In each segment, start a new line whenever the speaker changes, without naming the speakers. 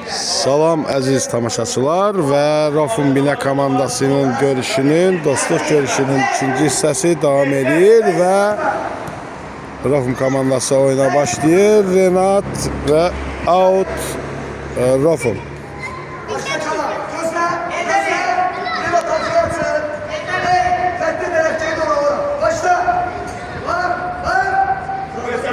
Salam əziz tamaşaçılar və Rafun Bina komandasının görüşünün, dostluq görüşünün 3-cü hissəsi davam edir və Rafun komandası oyuna başlayır. Renat və out Rafun.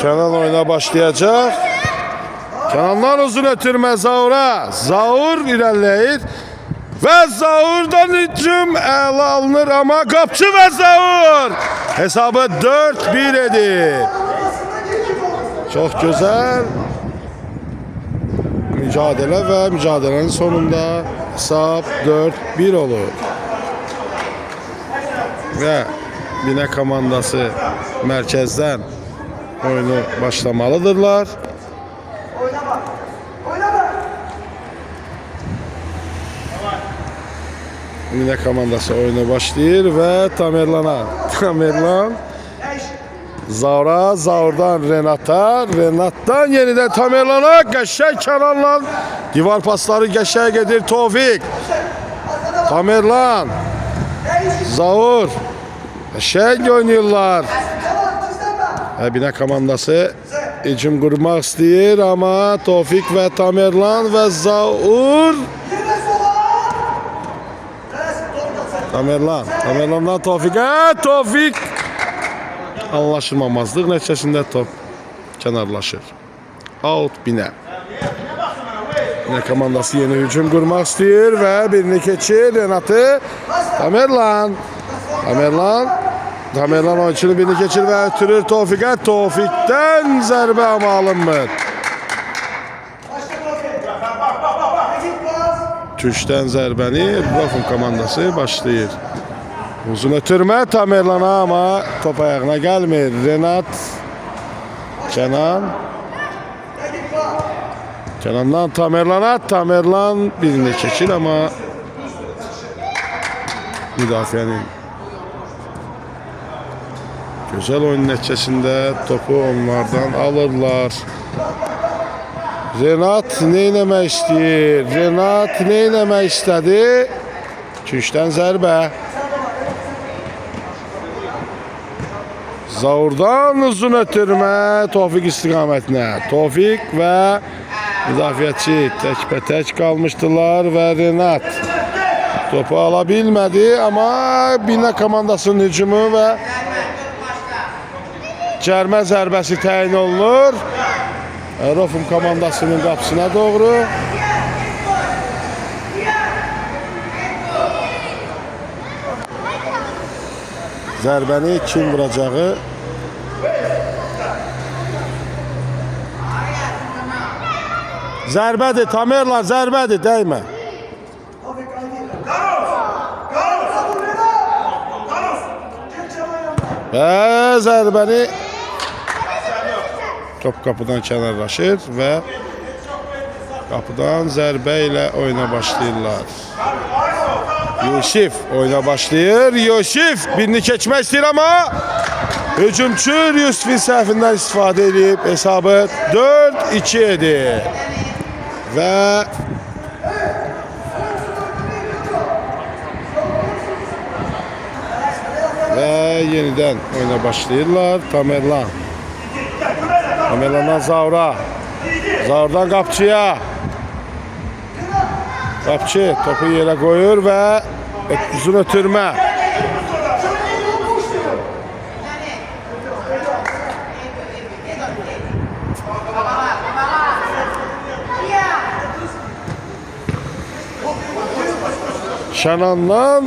Kenan oyuna başlayacak. Kenandan uzun ötürmə Zaur'a. Zaur ilerleyir. Ve Zaur'dan hücum ele alınır ama kapçı ve Zaur. Hesabı 4-1 edir. Çok güzel mücadele ve mücadelenin sonunda hesap 4-1 olur. Ve Bina komandası merkezden oyunu başlamalıdırlar. Bina komandası oyuna başlayır ve Tamerlan Zaur'a, Zaur'dan Renat'a, Renat'tan yeniden Tamerlan'a, qəşəng Kenan'la divar pasları qəşəng gedir Tevfik. Tamerlan, Zaur qəşəng oynayırlar. Bina komandası hücum qurmaq istəyir ama Tevfik ve Tamerlan ve Zaur. Tamerlan'dan Tevfik'e, Tevfik anlaşılmamazlıq nəticəsində top kənarlaşır. Out Bina. Bina komandası yeni hücum qurmaq istəyir və birini keçir Renat'ı. Tamerlan oyunçunun birini keçir və ötürür Tevfik'e. Tevfik'ten zərbə ama alınmır. Türk'ten zərbəni Rafun komandası başlayır. Uzun ötürmə Tamerlan'a ama top ayağına gelmir. Renat, Kenan'dan Tamerlan'a. Tamerlan birini keçir ama müdafiənin güzel oyun nəticəsində topu onlardan alırlar. Renat neyləmək istəyir? Renat neyləmək istədi? Türk'ten zərbə. Zaur'dan uzun ötürmə Tevfik istiqamətinə. Tevfik və müdafiəçi təkbətək qalmışdılar və Renat topu ala bilmədi ama Bina komandasının hücumu və cərmə zərbəsi təyin olunur. Rafun komandasının qapısına doğru. Zərbəni kim vuracağı zərbədir, Tamerlan zərbədir, dəymə. Və zərbəni top qapıdan kənarlaşır və qapıdan zərbə ilə oyuna başlayırlar. Yusif oyuna başlayır. Yusif birini keçmək istəyir ama hücumçu Yusif'in səhvindən istifadə edib hesabı 4-2 edir. Və yeniden oyuna başlayırlar. Tamerlan'dan Zaur'a. Zaur'dan Qapçıya. Qapçı topu yerə qoyur və uzun ötürmə. Kenan'dan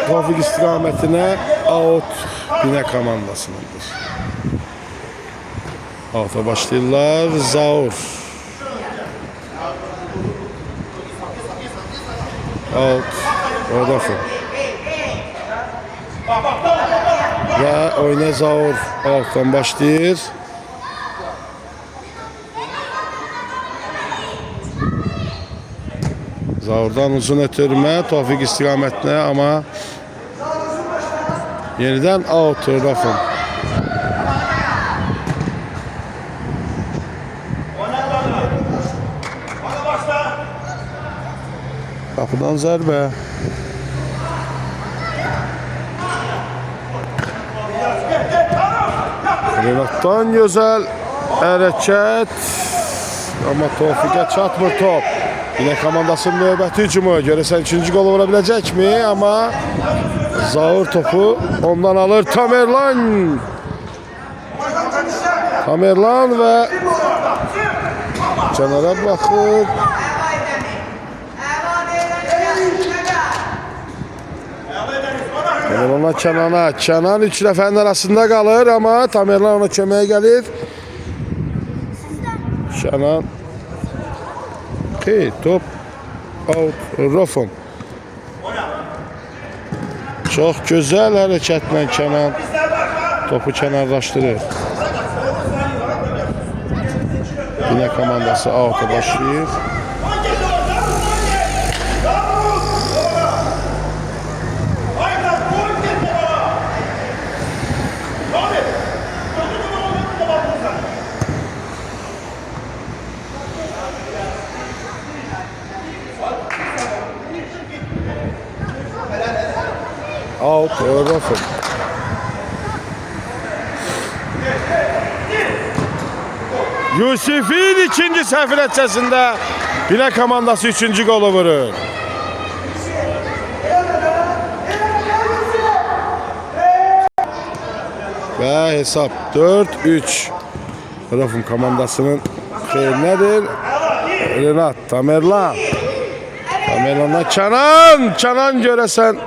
Tevfik istiqamətinə out Bina komandasınındır. Out'a başlayırlar. Zaur. Out. Rafun. Ve oyuna Zaur out'tan başlayır. Zaur'dan uzun ötürmə Tevfik istiqamətinə ama yeniden out Rafun. Kapıdan zərbə. Renat'tan gözəl hərəkət. Amma Tofiqə çatmır top. Yine komandasının növbəti hücumu. Görəsən 3-cü golu vura biləcəkmi? Amma Zaur topu ondan alır Tamerlan. Tamerlan və kənara baxır. Tamerlan'a Kenan'a. Kenan 3 nəfərin arasında qalır, amma Tamerlan ona köməyə gəlir. Kenan. Top out. Rofum. Çox gözəl hərəkətlə Kenan topu kənarlaşdırır. Yine komandası out'a başlayır. Out, Rofum. Yusif'in ikinci səhv nəticəsində Binə komandası 3-cü golu vurur. Və hesab 4-3. Rofum komandasının xeyrinədir. Renat, Tamerlan. Tamerlan'a Kenan. Kenan görəsən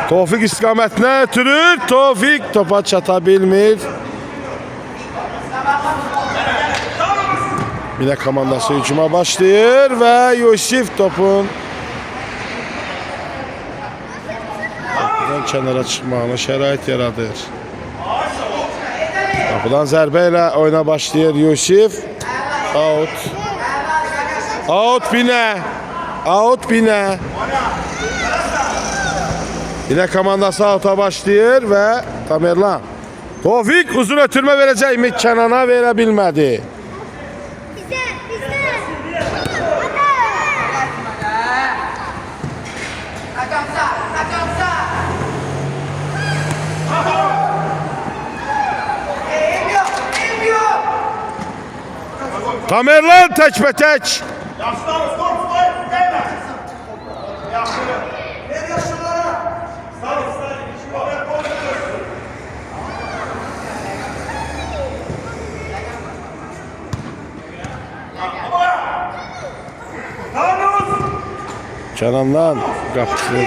Tofik istikamətinə ötürür. Tofik topa çata bilmir. Binə komandası hücuma başlayır və Yusif topun kənara çıxmağına şərait yaradır. Qapıdan zərbə ilə oyuna başlayır Yusif. Out. Out Binə. Out Binə. Yine komandası out'a başlayır və Tamerlan. Tofik uzun ötürmə verəcəkmi? Kenan'a verə bilmədi. Tamerlan təkbətək. Kenan'dan qapçı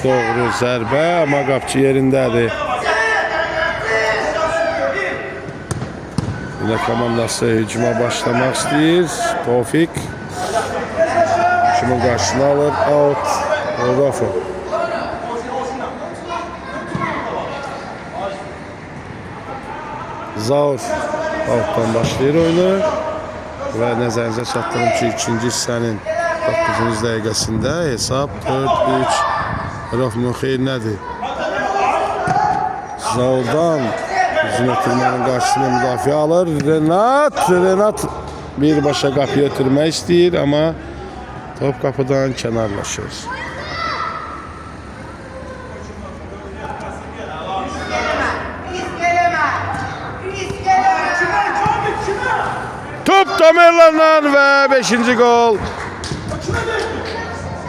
doğru zərbə, amma qapçı yerindədir. Yine komandası hücuma başlamaq istəyir. Tofik hücumun qarşısını alır. Out. Rofum. Zaur outdan başlayır oyunu və nəzərinizə çatdırım ki, ikinci hissənin 9-cu dəqiqəsində hesab 4-3 Rofumun xeyrinədir. Zaurdan uzun ötürmənin qarşısını müdafiə alır. Renat birbaşa qapıya ötürmək istəyir, amma top qapıdan kənarlaşır. Top Tamerlan'dan və 5-ci gol.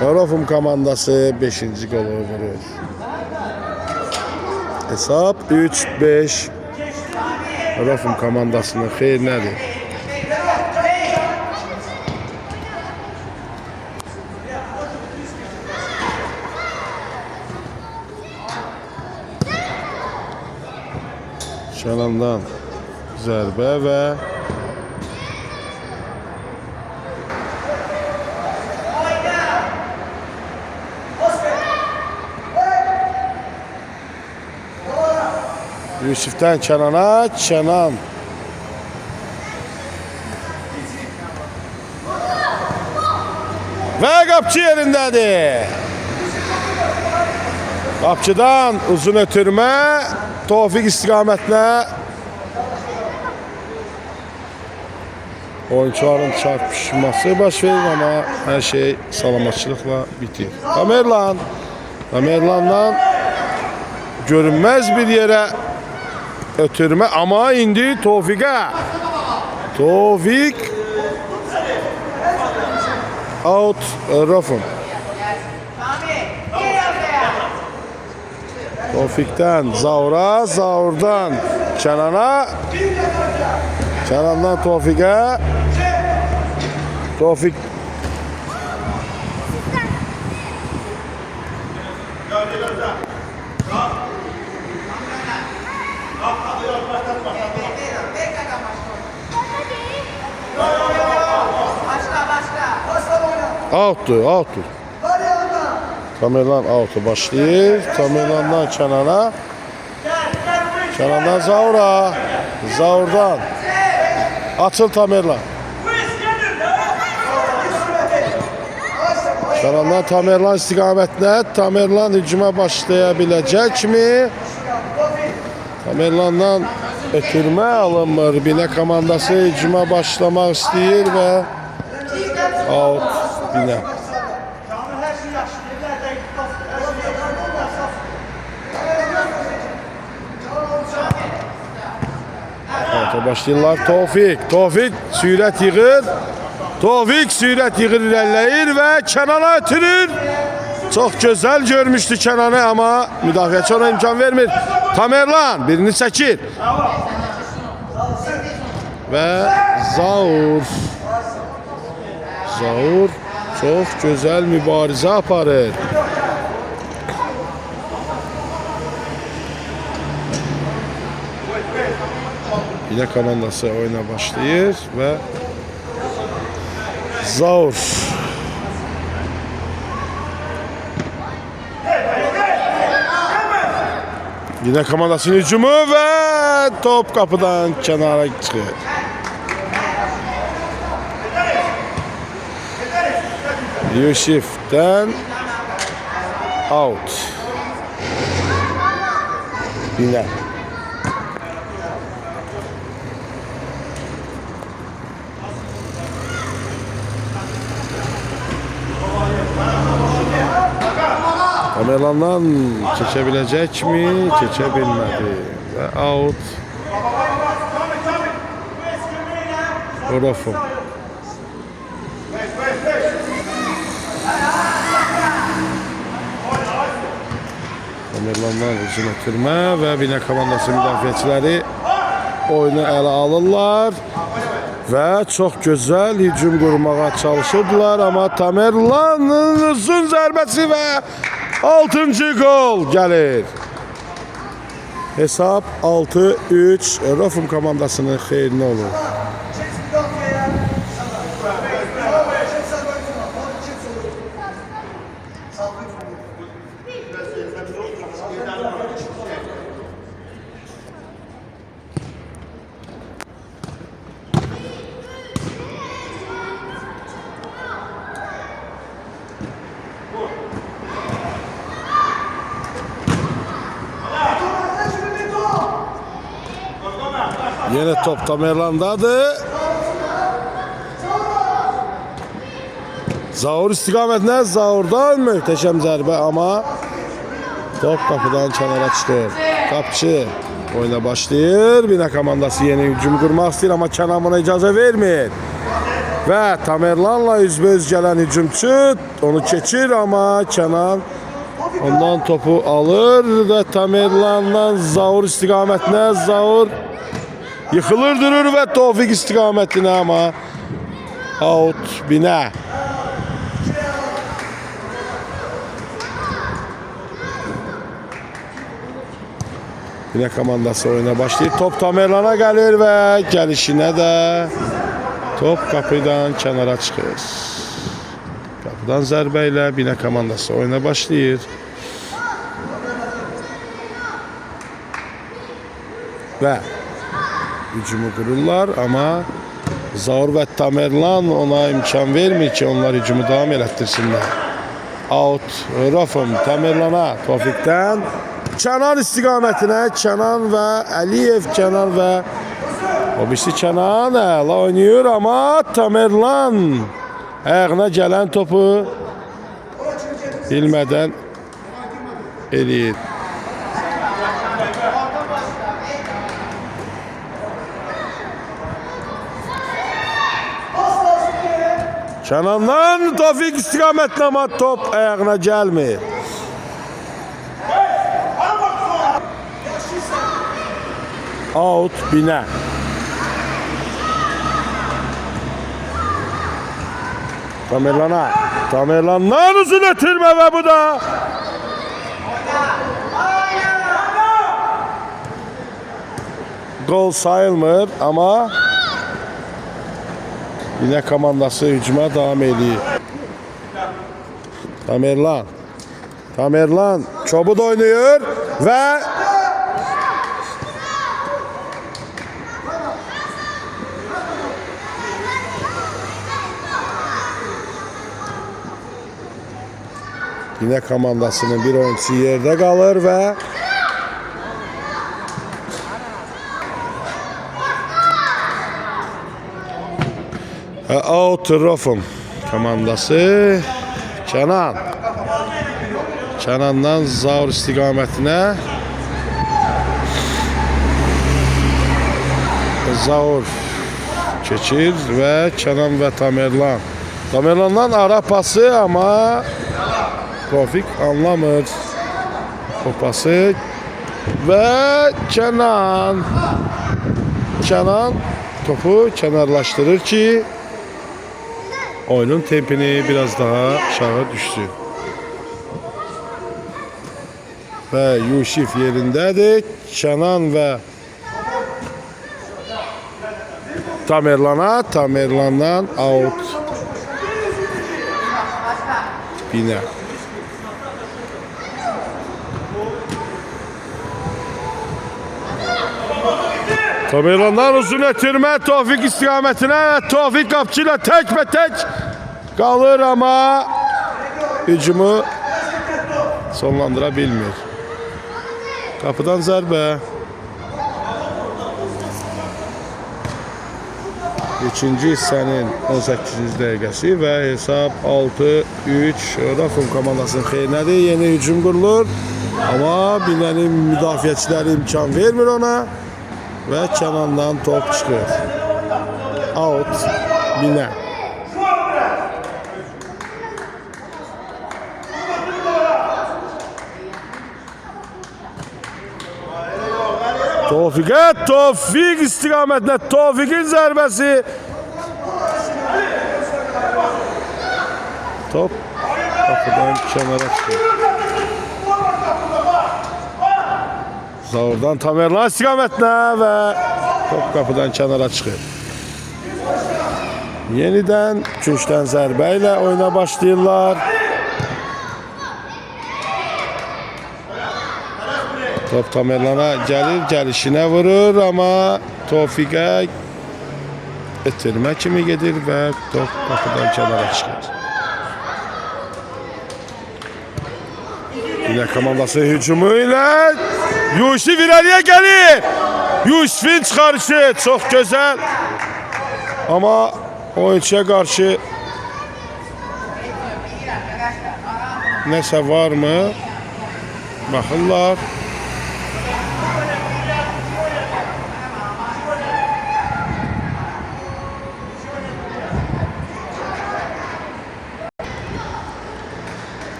Rofum komandası 5-ci golu vurur. Hesab 3-5 Rofum komandasının xeyrinədir. Kenan'dan zərbə və Yusif'ten Kenan'a, Kenan. Ve qapçı yerindədir. Qapçıdan uzun ötürmə, Tofik istiqamətinə oyuncuların çarpışması baş verir ama her şey salamatçılıkla bitir. Tamerlan'dan görünmez bir yere ötürme ama indi Tofik'e. Tofik out Rafım. Tofik'ten Zaur'a, Zaur'dan Kenan'a, Kenan'dan Tofik'e. Tofik out'tur. Tamerlan out'u başlayır. Tamerlan'dan Kenan'a. Kenan'dan Zaur'a. Zaur'dan açıl Tamerlan. Kenan'dan Tamerlan istikametine. Tamerlan hücuma başlayabilecek mi? Tamerlan'dan ötürme alınmır. Bine komandası hücuma başlamak istəyir ve out Bine. Başlayırlar Tofik sürət yığır. Tofik sürət yığır, irəliləyir və Kenan'a ötürür. Çox gözəl görmüşdü Kenan'ı ama müdafiəçi ona imkan vermir. Tamerlan birini çəkir. Və Zaur çox gözəl mübarizə aparır. Yine komandası oyuna başlayır ve Zaur yine komandasının hücumu ve top kapıdan kenara çıkıyor. Yusif'ten out. Yine. Tamerlan'dan geçebilecek mi? Geçebilmedi. Ve out. Rafım. Tamerlan'dan hücum ettirme ve Bine komandası müdafiəçiləri oyunu ələ alırlar. Ve çok güzel hücum kurmağa çalışırdılar ama Tamerlan'ın uzun zərbəsi ve 6. gol gelir. Hesap 6-3 Rafım komandasının xeyrinə olur. Yine top Tamerlan'dadır. Zaur istikametine, Zaur'dan muhteşem zərbə ama top kapıdan kenara çıxır. Kapçı oyuna başlayır. Bine komandası yeni hücum kurmaq istəyir ama Kenan buna icazə vermir. Ve Tamerlan'la üzbəüz gələn hücumçu onu keçir ama Kenan ondan topu alır ve Tamerlan'dan Zaur istikametine, Zaur yıkılır durur ve Tofik istikametine ama out Bine. Bine komandası oyuna başlayır. Top Tamerlan'a gelir ve gelişine de top kapıdan kenara çıkır. Kapıdan zərbəyle Bine komandası oyuna başlayır. Ve hücumu kururlar ama Zaur ve Tamerlan ona imkan vermir ki onlar hücumu devam ettirsinler. Out Rafım Tamerlan'a Tofik'ten Kenan istikametine Kenan ve Aliyev, Kenan ve O birisi Kenan əla oynayır, amma Tamerlan ayağına gələn topu bilmədən eləyir. Kenan'dan Tevfik istikametine ama top ayağına gelmiyor. Out bine. Tamerlan'dan uzun ötürme ve bu da gol sayılmır ama yine komandası hücuma devam ediyor. Tamerlan çabuk oynuyor ve yine komandasının bir oyuncusu yerde kalır ve out Rofum komandası Kenan'dan Zaur istikametine Zaur geçir ve Kenan ve Tamerlan'dan ara pası ama Tevfik anlamır o pası ve Kenan topu kenarlaştırır ki oyunun tempini biraz daha aşağı düşsün. Ve Yusif yerindedir. Kenan ve Tamerlan'dan out. Bine. Tamerlan'dan uzun ettirme Tevfik istikametine. Tevfik kapçıyla tek ve tek kalır ama hücumu sonlandırabilmiyor. Kapıdan zərbe. Üçüncü hissənin 18-ci dəqiqəsi və hesab 6-3 Rofum komandasının xeyrinədir. Yeni hücum qurulur. Amma binənin müdafiəçiləri imkan vermir ona və Kenan'dan top çıxır. Out binə. Tevfik istikametine Tevfik'in zərbesi. Top kapıdan kenara çıkıyor. Zaur'dan Tamerlan istikametine ve top kapıdan kenara çıkıyor. Yeniden üçüncüden zərbəyle oyuna başlayırlar. Top Tamerlan'a gelişine vurur ama Tevfik'e itirme kimi gelir ve top kapıdan kenara çıkar. Yine komandası hücumuyla Yusif ileriye gelir. Yusif'in çıkarışı çok güzel ama oyuncuya karşı neyse var mı? Bakırlar.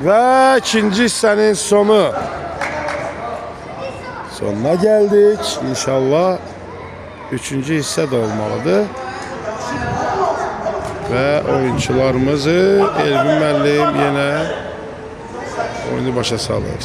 Ve ikinci hissənin sonuna geldik. İnşallah üçüncü hissə də olmalıdır. Ve oyuncularımızı Elvin müəllim yine oyunu başa salır.